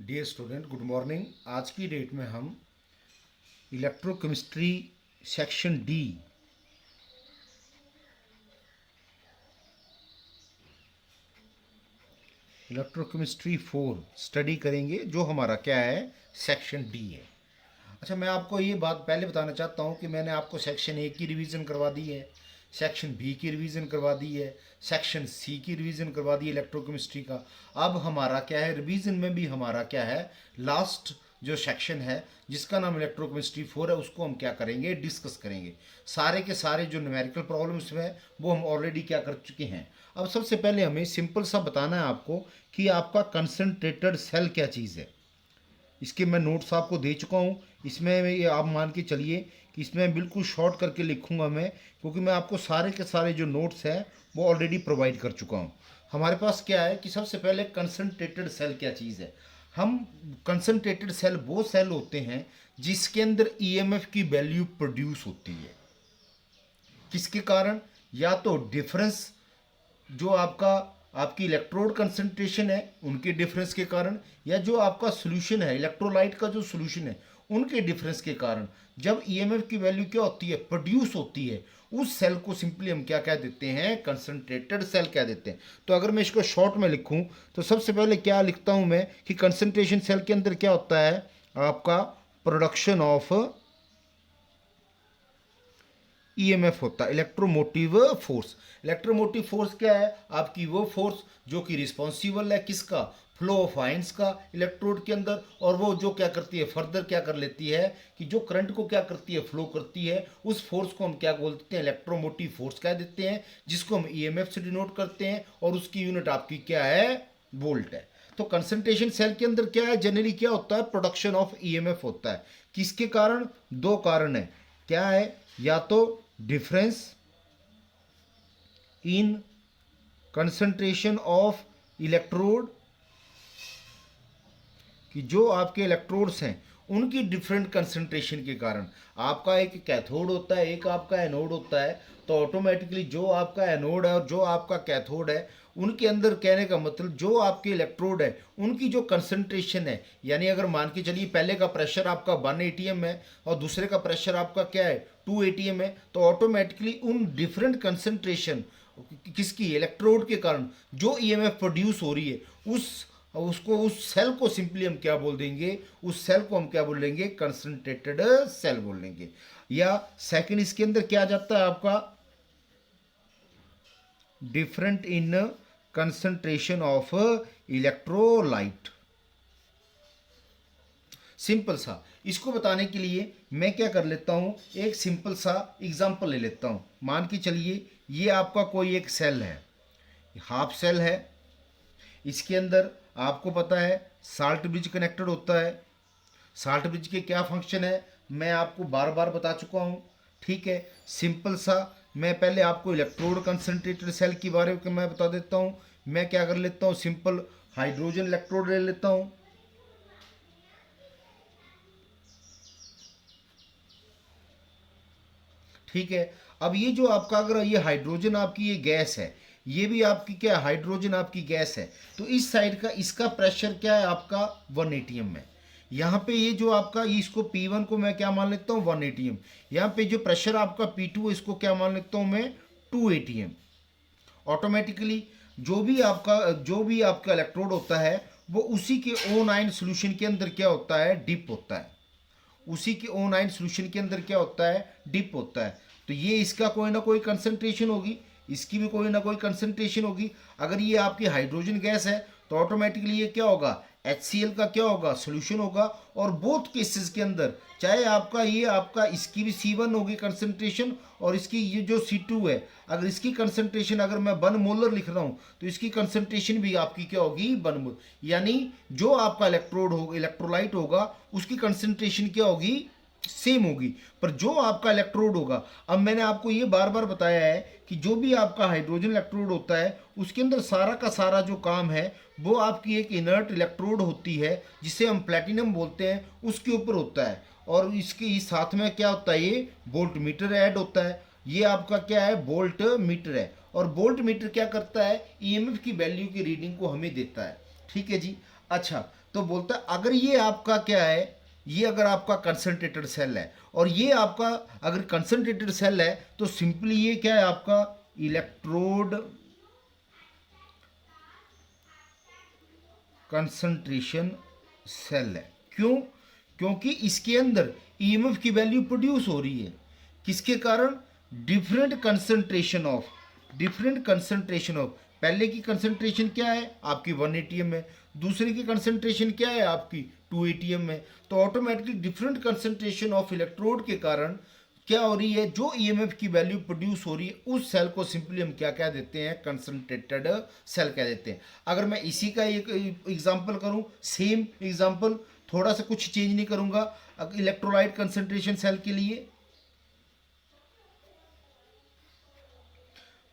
Dear student, good morning. आज की date में हम electrochemistry section D electrochemistry 4 study करेंगे, जो हमारा क्या है, सेक्शन डी है। अच्छा, मैं आपको ये बात पहले बताना चाहता हूँ कि मैंने आपको सेक्शन ए की रिवीजन करवा दी है, सेक्शन बी की रिवीजन करवा दी है, सेक्शन सी की रिवीजन करवा दी है इलेक्ट्रोकेमिस्ट्री का। अब हमारा क्या है, रिवीजन में भी हमारा क्या है, लास्ट जो सेक्शन है जिसका नाम इलेक्ट्रोकेमिस्ट्री 4 है, उसको हम क्या करेंगे, डिस्कस करेंगे। सारे के सारे जो न्यूमेरिकल प्रॉब्लम्स हैं वो हम ऑलरेडी क्या कर चुके हैं। अब सबसे पहले हमें सिंपल सा बताना है आपको कि आपका कंसनट्रेटेड सेल क्या चीज़ है। इसके मैं नोट्स आपको दे चुका हूँ। इसमें ये आप मान के चलिए कि इसमें बिल्कुल शॉर्ट करके लिखूंगा मैं, क्योंकि मैं आपको सारे के सारे जो नोट्स हैं वो ऑलरेडी प्रोवाइड कर चुका हूँ। हमारे पास क्या है कि सबसे पहले कंसनट्रेटेड सेल क्या चीज़ है। हम कंसनट्रेटेड सेल वो सेल होते हैं जिसके अंदर ईएमएफ की वैल्यू प्रोड्यूस होती है। किसके कारण? या तो डिफरेंस, जो आपकी इलेक्ट्रोड कंसंट्रेशन है उनके डिफरेंस के कारण, या जो आपका सोल्यूशन है, इलेक्ट्रोलाइट का जो सोल्यूशन है उनके डिफरेंस के कारण जब ईएमएफ की वैल्यू क्या होती है, प्रोड्यूस होती है, उस सेल को सिंपली हम क्या कह देते हैं, कंसंट्रेटेड सेल कह देते हैं। तो अगर मैं इसको शॉर्ट में लिखूं तो सबसे पहले क्या लिखता हूं मैं कि कंसंट्रेशन सेल के अंदर क्या होता है, आपका प्रोडक्शन ऑफ ईएमएफ होता है, इलेक्ट्रोमोटिव फोर्स। इलेक्ट्रोमोटिव फोर्स क्या है, आपकी वो फोर्स जो कि रिस्पॉन्सिबल है किसका, फ्लो ऑफ आयंस का इलेक्ट्रोड के अंदर, और वो जो क्या करती है, फर्दर क्या कर लेती है कि जो करंट को क्या करती है, फ्लो करती है। उस फोर्स को हम क्या बोलते हैं, इलेक्ट्रोमोटिव फोर्स कह देते हैं, जिसको हम ईएमएफ से डिनोट करते हैं, और उसकी यूनिट आपकी क्या है, वोल्ट है। तो कंसंट्रेशन सेल के अंदर क्या है, जनरली क्या होता है, प्रोडक्शन ऑफ ईएमएफ होता है। किसके कारण? दो कारण है। क्या है? या तो difference in concentration of electrode, कि जो आपके इलेक्ट्रोड्स हैं उनकी डिफरेंट कंसंट्रेशन के कारण, आपका एक कैथोड होता है, एक आपका एनोड होता है, तो ऑटोमेटिकली जो आपका एनोड है और जो आपका कैथोड है उनके अंदर, कहने का मतलब जो आपके इलेक्ट्रोड है उनकी जो कंसंट्रेशन है, यानी अगर मान के चलिए पहले का प्रेशर आपका 1 एटीएम है और दूसरे का प्रेशर आपका क्या है, 2 एटीएम है, तो ऑटोमेटिकली उन डिफरेंट कंसंट्रेशन किसकी, इलेक्ट्रोड के कारण जो ईएमएफ प्रोड्यूस हो रही है, उस सेल को सिंपली हम क्या बोल देंगे, उस सेल को हम क्या बोल देंगे, कंसंट्रेटेड सेल बोल देंगे। या सेकंड इसके अंदर क्या आ जाता है आपका, different in concentration of electrolyte. Simple सा इसको बताने के लिए मैं क्या कर लेता हूं, एक सिंपल सा एग्जांपल ले लेता हूं। मान के चलिए ये आपका कोई एक सेल है, हाफ सेल है, इसके अंदर आपको पता है साल्ट ब्रिज कनेक्टेड होता है। साल्ट ब्रिज के क्या फंक्शन है मैं आपको बार बार बता चुका हूँ, ठीक है। सिंपल सा मैं पहले आपको इलेक्ट्रोड कंसंट्रेटेड सेल के बारे में मैं बता देता हूँ। मैं क्या कर लेता हूँ, सिंपल हाइड्रोजन इलेक्ट्रोड ले लेता हूँ, ठीक है। अब ये जो आपका, अगर ये हाइड्रोजन आपकी ये गैस है, ये भी आपकी क्या है, हाइड्रोजन आपकी गैस है, तो इस साइड का इसका प्रेशर क्या है आपका 1 एटीएम में। यहाँ पे ये जो आपका, इसको P1 को मैं क्या मान लेता हूँ, 1 एटीएम। यहाँ पे जो प्रेशर आपका P2 है, इसको क्या मान लेता हूँ मैं, 2 एटीएम। ऑटोमेटिकली जो भी आपका इलेक्ट्रोड होता है वो उसी के O9 सोल्यूशन के अंदर क्या होता है, डिप होता है। उसी के O9 सोल्यूशन के अंदर क्या होता है, डिप होता है। तो ये इसका कोई ना कोई कंसंट्रेशन होगी, इसकी भी कोई ना कोई कंसंट्रेशन होगी। अगर ये आपकी हाइड्रोजन गैस है तो ऑटोमेटिकली ये क्या होगा, HCl का क्या होगा, सोल्यूशन होगा। और बोथ केसेस के अंदर, चाहे आपका इसकी भी C1 होगी कंसंट्रेशन, और इसकी ये जो C2 है, अगर इसकी कंसंट्रेशन अगर मैं 1 मोलर लिख रहा हूँ तो इसकी कंसंट्रेशन भी आपकी क्या होगी, 1 मोलर। यानी जो आपका इलेक्ट्रोड होगा, इलेक्ट्रोलाइट होगा, उसकी कंसंट्रेशन क्या होगी, सेम होगी। पर जो आपका इलेक्ट्रोड होगा, अब मैंने आपको ये बार बार बताया है कि जो भी आपका हाइड्रोजन इलेक्ट्रोड होता है उसके अंदर सारा का सारा जो काम है वो आपकी एक इनर्ट इलेक्ट्रोड होती है जिसे हम प्लेटिनम बोलते हैं, उसके ऊपर होता है। और इसके साथ में क्या होता है, ये वोल्ट मीटर ऐड होता है। ये आपका क्या है, वोल्ट मीटर है। और वोल्ट मीटर क्या करता है, ईएमएफ की वैल्यू की रीडिंग को हमें देता है, ठीक है जी। अच्छा, तो बोलता है अगर ये आपका क्या है, ये अगर आपका कंसंट्रेटेड सेल है और ये आपका अगर कंसंट्रेटेड सेल है तो सिंपली ये क्या है आपका इलेक्ट्रोड कंसंट्रेशन सेल है। क्यों? क्योंकि इसके अंदर ईएमएफ की वैल्यू प्रोड्यूस हो रही है, किसके कारण? डिफरेंट कंसंट्रेशन ऑफ पहले की कंसंट्रेशन क्या है आपकी 1 एटीएम है, दूसरे की कंसंट्रेशन क्या है आपकी 2 एटीएम है। तो automatically different concentration of electrode के कारण क्या हो रही है, जो ईएमएफ की वैल्यू प्रोड्यूस हो रही है उस सेल को सिंपली हम क्या कह देते हैं, कंसंट्रेटेड सेल कह देते हैं। अगर मैं इसी का एक एग्जांपल करूं, सेम एग्जांपल, थोड़ा सा कुछ चेंज नहीं करूंगा, इलेक्ट्रोलाइट कंसंट्रेशन सेल के लिए,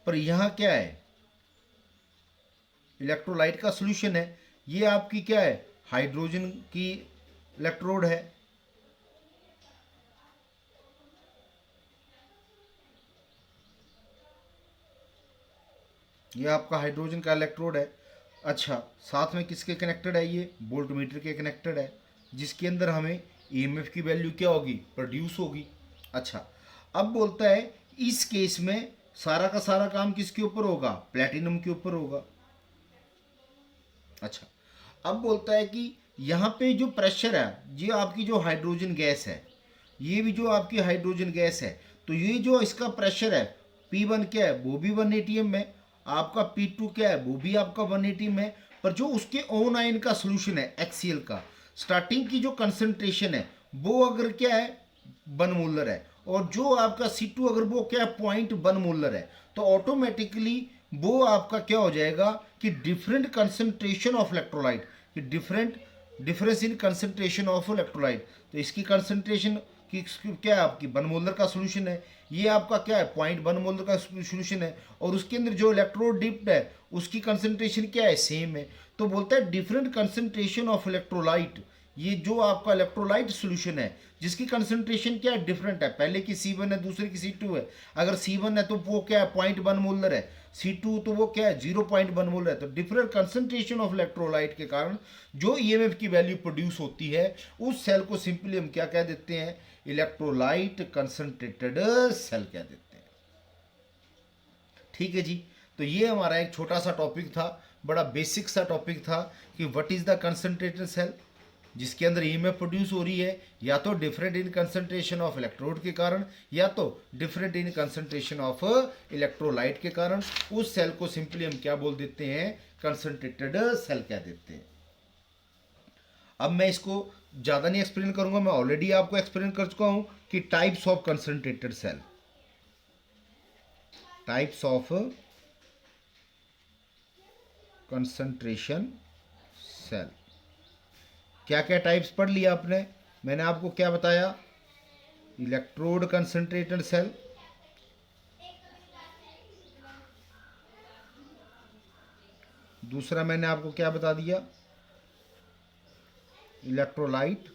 पर यहां क्या है, इलेक्ट्रोलाइट का सॉल्यूशन है, ये आपकी क्या है, हाइड्रोजन की इलेक्ट्रोड है। ये आपका हाइड्रोजन का इलेक्ट्रोड है। अच्छा, साथ में किसके कनेक्टेड है, ये वोल्टमीटर के कनेक्टेड है, जिसके अंदर हमें ईएमएफ की वैल्यू क्या होगी, प्रोड्यूस होगी। अच्छा, अब बोलता है इस केस में सारा का सारा काम किसके ऊपर होगा, प्लेटिनम के ऊपर होगा। अच्छा, अब बोलता है कि यहाँ पे जो प्रेशर है, ये आपकी जो हाइड्रोजन गैस है, ये भी जो आपकी हाइड्रोजन गैस है, तो ये जो इसका प्रेशर है P1 क्या है, वो भी 1 एटीएम है, आपका P2 क्या है, वो भी आपका 1 एटीएम है। पर जो उसके ओन आयन का सोल्यूशन है HCl का, स्टार्टिंग की जो कंसंट्रेशन है वो अगर क्या है 1 मोलर है, और जो आपका C2 अगर वो क्या है 0.1 मोलर है, तो ऑटोमेटिकली वो आपका क्या हो जाएगा कि डिफरेंट कंसंट्रेशन ऑफ इलेक्ट्रोलाइट, कि difference in concentration of electrolyte. तो इसकी कंसंट्रेशन की क्या है आपकी 1 मोलर का सोल्यूशन है, ये आपका क्या है 0.1 मोलर का सोल्यूशन है, और उसके अंदर जो इलेक्ट्रोड डिप्ड है उसकी कंसंट्रेशन क्या है, सेम है। तो बोलता है डिफरेंट कंसंट्रेशन ऑफ इलेक्ट्रोलाइट, ये जो आपका इलेक्ट्रोलाइट सॉल्यूशन है जिसकी कंसंट्रेशन क्या है, डिफरेंट है, पहले की C1 है दूसरे की C2 है। अगर C1 है तो वो क्या है 0.1 मोलर है, C2 तो वो क्या है 0.1 मोलर है। तो डिफरेंट कंसंट्रेशन ऑफ इलेक्ट्रोलाइट के कारण जो ईएमएफ की वैल्यू प्रोड्यूस होती है उस सेल को सिंपली हम क्या कह देते हैं, इलेक्ट्रोलाइट कंसंट्रेटेड सेल कह देते हैं। ठीक है जी, तो ये हमारा एक छोटा सा टॉपिक था, बड़ा बेसिक सा टॉपिक था कि what is the concentrated cell, जिसके अंदर ईएमएफ प्रोड्यूस हो रही है या तो different in concentration of electrode के कारण या तो different in concentration of electrolyte के कारण, उस सेल को सिंपली हम क्या बोल देते हैं, कंसंट्रेटेड सेल कह देते हैं। अब मैं इसको ज़्यादा नहीं एक्सप्लेन करूंगा, मैं ऑलरेडी आपको एक्सप्लेन कर चुका हूं कि types of concentrated cell, types of concentration cell, क्या क्या टाइप्स पढ़ लिया आपने। मैंने आपको क्या बताया, इलेक्ट्रोड कंसंट्रेटेड सेल, दूसरा मैंने आपको क्या बता दिया, इलेक्ट्रोलाइट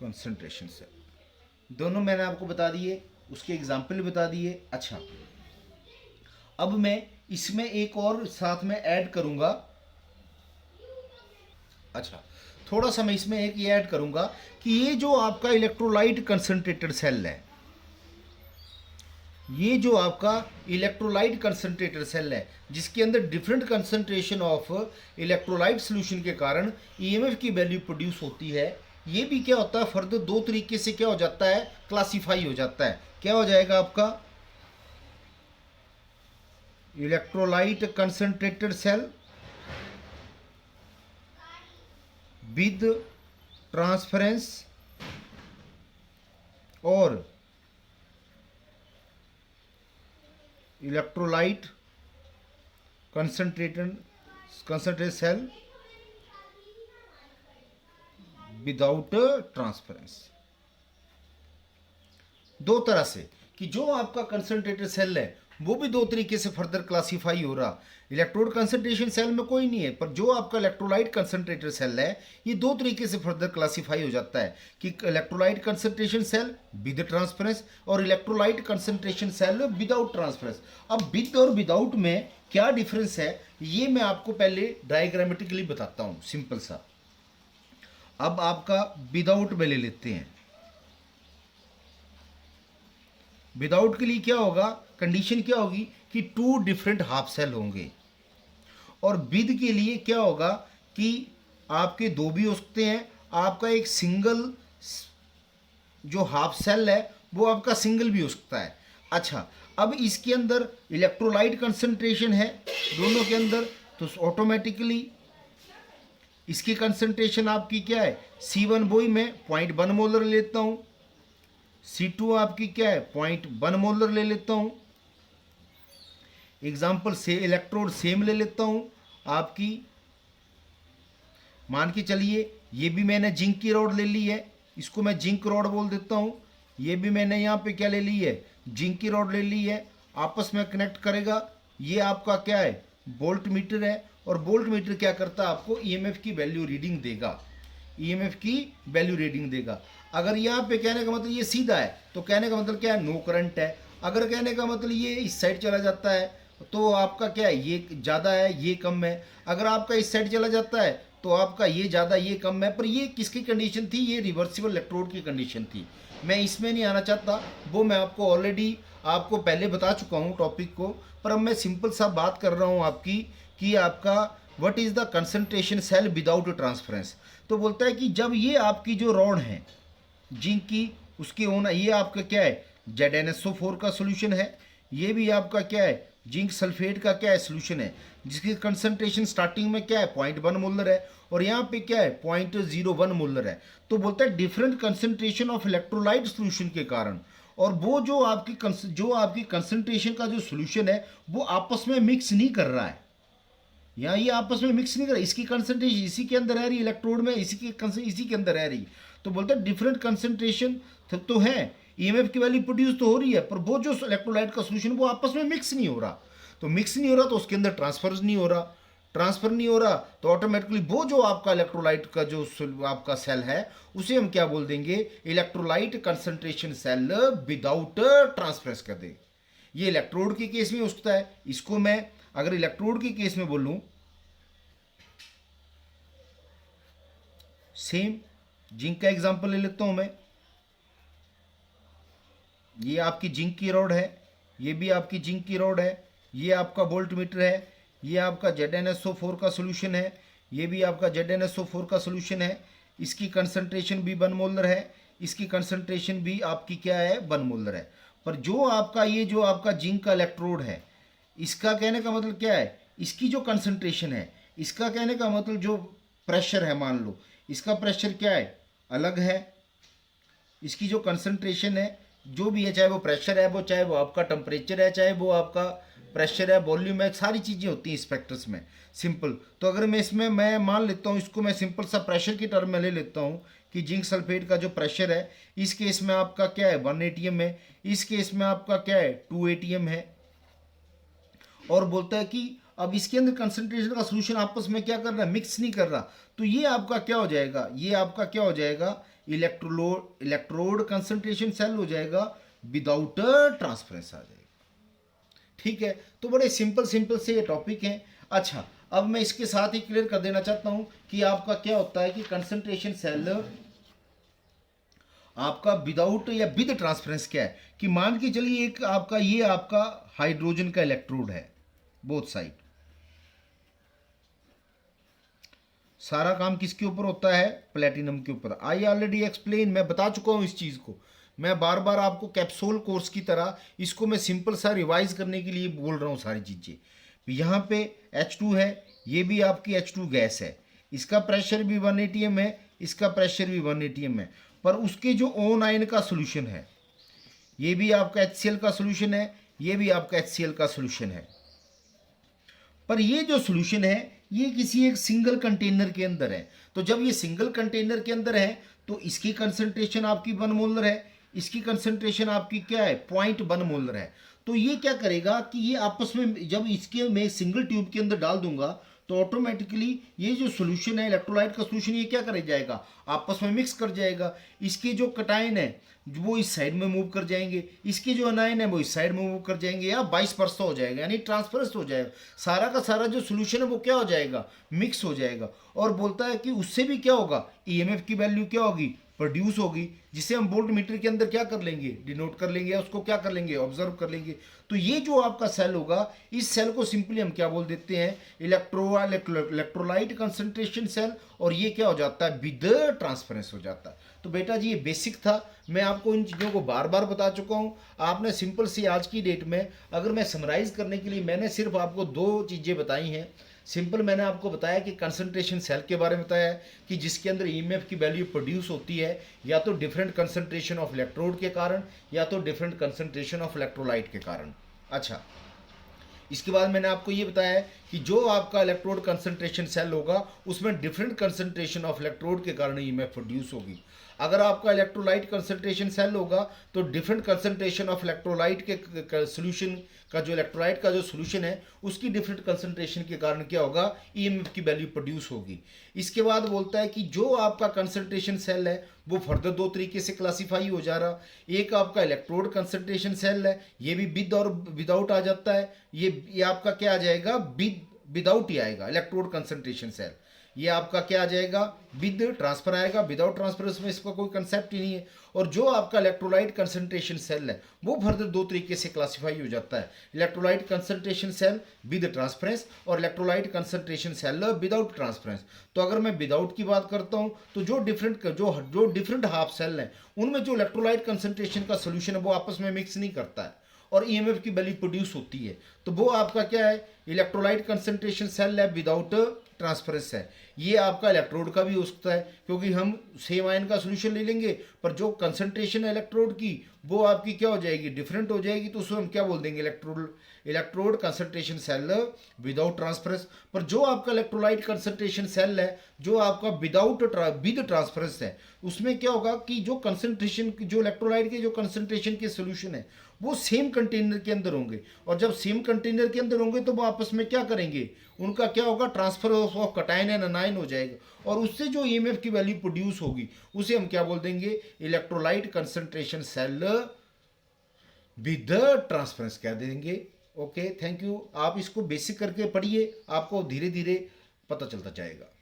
कंसंट्रेशन सेल, दोनों मैंने आपको बता दिए, उसके एग्जाम्पल बता दिए। अच्छा, अब मैं इसमें एक और साथ में ऐड करूंगा। अच्छा, थोड़ा सा मैं इसमें एक ये ऐड करूंगा कि ये जो आपका इलेक्ट्रोलाइट कंसंट्रेटेड सेल है, ये जो आपका इलेक्ट्रोलाइट कंसंट्रेटेड सेल है जिसके अंदर different concentration of electrolyte solution के कारण ईएमएफ की वैल्यू प्रोड्यूस होती है, ये भी क्या होता है फर्दर दो तरीके से क्या हो जाता है, क्लासीफाई हो जाता है। क्या हो जाएगा आपका, electrolyte concentrated cell with transference और electrolyte concentrated cell without transference. दो तरह से कि जो आपका कंसंट्रेटेड सेल है वो भी दो तरीके से फर्दर क्लासीफाई हो रहा। इलेक्ट्रोड कंसंट्रेशन सेल में कोई नहीं है, पर जो आपका इलेक्ट्रोलाइट कंसंट्रेटर सेल है ये दो तरीके से फर्दर क्लासीफाई हो जाता है कि electrolyte concentration cell with transference और electrolyte concentration cell without transference. अब विद और विदाउट में क्या डिफरेंस है ये मैं आपको पहले डायग्रामेटिकली बताता हूँ, सिंपल सा। अब आपका विदाउट में ले लेते हैं। विदाउट के लिए क्या होगा, कंडीशन क्या होगी कि टू डिफरेंट हाफ सेल होंगे। और विद के लिए क्या होगा कि आपके दो भी हो सकते हैं, आपका एक सिंगल जो हाफ सेल है वो आपका सिंगल भी हो सकता है। अच्छा, अब इसके अंदर इलेक्ट्रोलाइट कंसंट्रेशन है दोनों के अंदर, तो ऑटोमेटिकली इसकी कंसंट्रेशन आपकी क्या है, C1 वही मैं 0.1 मोलर लेता हूँ, C2 आपकी क्या है 0.1 मोलर ले लेता हूँ। एग्जाम्पल से इलेक्ट्रोड सेम ले लेता हूँ आपकी, मान के चलिए ये भी मैंने जिंक की रॉड ले ली है, इसको मैं जिंक रॉड बोल देता हूँ। ये भी मैंने यहाँ पे क्या ले ली है, जिंक की रॉड ले ली है, आपस में कनेक्ट करेगा। ये आपका क्या है, वोल्ट मीटर है, और वोल्ट मीटर क्या करता है आपको ईएमएफ की वैल्यू रीडिंग देगा, ईएमएफ की वैल्यू रीडिंग देगा। अगर यहाँ पे कहने का मतलब ये सीधा है तो कहने का मतलब क्या है, नो करंट है। अगर कहने का मतलब ये इस साइड चला जाता है तो आपका क्या है, ये ज़्यादा है ये कम है। अगर आपका इस साइड चला जाता है तो आपका ये ज़्यादा ये कम है। पर ये किसकी कंडीशन थी, ये रिवर्सिबल इलेक्ट्रोड की कंडीशन थी। मैं इसमें नहीं आना चाहता, वो मैं आपको ऑलरेडी आपको पहले बता चुका हूँ टॉपिक को। पर अब मैं सिंपल सा बात कर रहा हूँ आपकी कि आपका what is the concentration cell without transference. तो बोलता है कि जब ये आपकी जो रॉड है जिंक की, उसके होना ये आपका क्या है ZnSO4 का सोल्यूशन है, ये भी आपका क्या है जिंक सल्फेट का क्या है सोल्यूशन है, जिसकी कंसंट्रेशन स्टार्टिंग में क्या है 0.1 मोलर है और यहाँ पे क्या है 0.01 मोलर है। तो बोलता है different concentration of electrolyte solution के कारण, और वो जो आपकी कंसंट्रेशन का जो सोल्यूशन है वो आपस में मिक्स नहीं कर रहा है, यहाँ ये आपस में मिक्स नहीं कर रहा, इसकी कंसंट्रेशन इसी के अंदर रह रही, इलेक्ट्रोड में इसी के अंदर रह रही। तो बोलते हैं डिफरेंट कंसंट्रेशन तो है, ईएमएफ की वैल्यू प्रोड्यूस तो हो रही है, पर वो जो इलेक्ट्रोलाइट का सोल्यूशन वो आपस में मिक्स नहीं हो रहा। तो मिक्स नहीं हो रहा तो उसके अंदर ट्रांसफर नहीं हो रहा, ट्रांसफर नहीं हो रहा तो ऑटोमेटिकली वो जो आपका इलेक्ट्रोलाइट का जो आपका सेल है उसे हम क्या बोल देंगे, electrolyte concentration cell without transference कर देंगे। ये इलेक्ट्रोड के केस में हो सकता है। इसको मैं अगर इलेक्ट्रोड के केस में बोलूं, सेम जिंक का एग्जांपल ले लेता हूं मैं। ये आपकी जिंक की रॉड है, ये भी आपकी जिंक की रॉड है, ये आपका वोल्ट मीटर है, ये आपका ZnSO4 का सोल्यूशन है, ये भी आपका ZnSO4 का सोल्यूशन है। इसकी कंसंट्रेशन भी 1 मोलर है, इसकी कंसंट्रेशन भी आपकी क्या है 1 मोलर है। पर जो आपका ये जो आपका जिंक का इलेक्ट्रोड है, इसका कहने का मतलब क्या है, इसकी जो कंसंट्रेशन है, इसका कहने का मतलब जो प्रेशर है, मान लो इसका प्रेशर क्या है अलग है, इसकी जो कंसंट्रेशन है जो भी है, चाहे वो प्रेशर है, वो चाहे वो आपका टेम्परेचर है, चाहे वो आपका प्रेशर है, वॉल्यूम है, सारी चीज़ें होती हैं स्पेक्ट्रस में सिंपल। तो अगर मैं इसमें मैं मान लेता हूँ, इसको मैं सिंपल सा प्रेशर की टर्म में ले लेता हूँ कि जिंक सल्फेट का जो प्रेशर है इस केस में आपका क्या है 1 ATM है, इस केस में आपका क्या है 2 ATM है। और बोलता है कि अब इसके अंदर कंसंट्रेशन का सोल्यूशन आपस में क्या कर रहा है, मिक्स नहीं कर रहा। तो ये आपका क्या हो जाएगा, ये आपका क्या हो जाएगा, इलेक्ट्रोड कंसंट्रेशन सेल हो जाएगा विदाउट ट्रांसफरेंस आ जाएगा। ठीक है, तो बड़े सिंपल से ये टॉपिक है। अच्छा, अब मैं इसके साथ ही क्लियर कर देना चाहता हूं कि आपका क्या होता है कि कंसंट्रेशन सेल आपका विदाउट या विद ट्रांसफरेंस क्या है, कि मान के चलिए एक आपका ये आपका हाइड्रोजन का इलेक्ट्रोड है, बोथ साइड। सारा काम किसके ऊपर होता है, प्लेटिनम के ऊपर। आई ऑलरेडी एक्सप्लेन, मैं बता चुका हूं इस चीज़ को। मैं बार बार आपको कैप्सूल कोर्स की तरह इसको मैं सिंपल सा रिवाइज करने के लिए बोल रहा हूँ सारी चीज़ें। यहाँ पे H2 है, ये भी आपकी H2 गैस है, इसका प्रेशर भी 1 ATM है, इसका प्रेशर भी 1 ATM है। पर उसके जो ओन आयन का सोल्यूशन है, ये भी आपका HCl का सोल्यूशन है, ये भी आपका HCl का सोल्यूशन है। पर ये जो सोल्यूशन है ये किसी एक सिंगल कंटेनर के अंदर है। तो जब ये सिंगल कंटेनर के अंदर है तो इसकी कंसंट्रेशन आपकी 1 मोलर है, इसकी कंसंट्रेशन आपकी क्या है 0.1 मोलर है। तो तो ये क्या करेगा कि ये आपस में जब इसके मैं सिंगल ट्यूब के अंदर डाल दूंगा तो ऑटोमेटिकली ये जो सोल्यूशन है इलेक्ट्रोलाइट का सोल्यूशन ये क्या कर जाएगा, आपस में मिक्स कर जाएगा। इसके जो कटायन है वो इस साइड में मूव कर जाएंगे, इसके जो अनायन है वो इस साइड में मूव कर जाएंगे, या 22% हो जाएगा, यानी ट्रांसफरेंस हो जाएगा। सारा का सारा जो सोल्यूशन है वो क्या हो जाएगा, मिक्स हो जाएगा। और बोलता है कि उससे भी क्या होगा, ईएमएफ की वैल्यू क्या होगी, प्रोड्यूस होगी, जिसे हम वोल्ट मीटर के अंदर क्या कर लेंगे, डिनोट कर लेंगे, या उसको क्या कर लेंगे, ऑब्जर्व कर लेंगे। तो ये जो आपका सेल होगा, इस सेल को सिंपली हम क्या बोल देते हैं, इलेक्ट्रोलाइट कंसंट्रेशन सेल, और ये क्या हो जाता है, विद ट्रांसफरेंस हो जाता है। तो बेटा जी ये बेसिक था, मैं आपको इन चीज़ों को बार बार बता चुका हूँ। आपने सिंपल सी आज की डेट में अगर मैं समराइज़ करने के लिए मैंने सिर्फ आपको 2 चीज़ें बताई हैं। सिंपल मैंने आपको बताया कि कंसंट्रेशन सेल के बारे में बताया कि जिसके अंदर ईएमएफ की वैल्यू प्रोड्यूस होती है या तो डिफरेंट कंसंट्रेशन ऑफ इलेक्ट्रोड के कारण या तो डिफरेंट कंसंट्रेशन ऑफ इलेक्ट्रोलाइट के कारण। अच्छा, इसके बाद मैंने आपको ये बताया है कि जो आपका इलेक्ट्रोड कंसंट्रेशन सेल होगा उसमें डिफरेंट कंसंट्रेशन ऑफ इलेक्ट्रोड के कारण ईएमएफ प्रोड्यूस होगी। अगर आपका इलेक्ट्रोलाइट कंसंट्रेशन सेल होगा तो डिफरेंट कंसंट्रेशन ऑफ इलेक्ट्रोलाइट के सोल्यूशन का जो इलेक्ट्रोलाइट का जो सोल्यूशन है उसकी डिफरेंट कंसंट्रेशन के कारण क्या होगा, ईएमएफ की वैल्यू प्रोड्यूस होगी। इसके बाद बोलता है कि जो आपका कंसंट्रेशन सेल है वो फर्दर 2 तरीके से क्लासीफाई हो जा रहा। एक आपका इलेक्ट्रोड कंसंट्रेशन सेल है, ये भी विद और विदाउट आ जाता है। ये आपका क्या आ जाएगा, विदाउट ही आएगा इलेक्ट्रोड कंसंट्रेशन सेल। ये आपका क्या आ जाएगा, विद ट्रांसफर आएगा, विदाउट ट्रांसफर उसमें इसका कोई कंसेप्ट ही नहीं है। और जो आपका इलेक्ट्रोलाइट कंसंट्रेशन सेल है वो फर्दर 2 तरीके से क्लासिफाई हो जाता है, electrolyte concentration cell with transference और electrolyte concentration cell without transference. तो अगर मैं विदाउट की बात करता हूँ तो जो डिफरेंट हाफ सेल हैं उनमें जो इलेक्ट्रोलाइट कंसंट्रेशन का सोल्यूशन है वो आपस में मिक्स नहीं करता है और ईएमएफ की वैल्यू प्रोड्यूस होती है। तो वो आपका क्या है, इलेक्ट्रोलाइट कंसंट्रेशन सेल है विदाउट ट्रांसफरेंस है। ये आपका इलेक्ट्रोड का भी हो सकता है क्योंकि हम सेम आयन का सोल्यूशन ले लेंगे पर जो कंसंट्रेशन है इलेक्ट्रोड की वो आपकी क्या हो जाएगी, डिफरेंट हो जाएगी। तो उसको हम क्या बोल देंगे, electrode concentration cell without transference. पर जो आपका इलेक्ट्रोलाइट कंसंट्रेशन सेल है जो आपका विद ट्रांसफरेंस है उसमें क्या होगा कि जो कंसंट्रेशन जो इलेक्ट्रोलाइट के जो कंसंट्रेशन के सोल्यूशन है वो सेम कंटेनर के अंदर होंगे। और जब सेम कंटेनर के अंदर होंगे तो वो आपस में क्या करेंगे, उनका क्या होगा, ट्रांसफर ऑफ कटायन एंड अनायन हो जाएगा और उससे जो ईएमएफ की वैल्यू प्रोड्यूस होगी उसे हम क्या बोल देंगे, electrolyte concentration cell with transference कह देंगे। Okay, thank you. आप इसको बेसिक करके पढ़िए, आपको धीरे धीरे पता चलता जाएगा।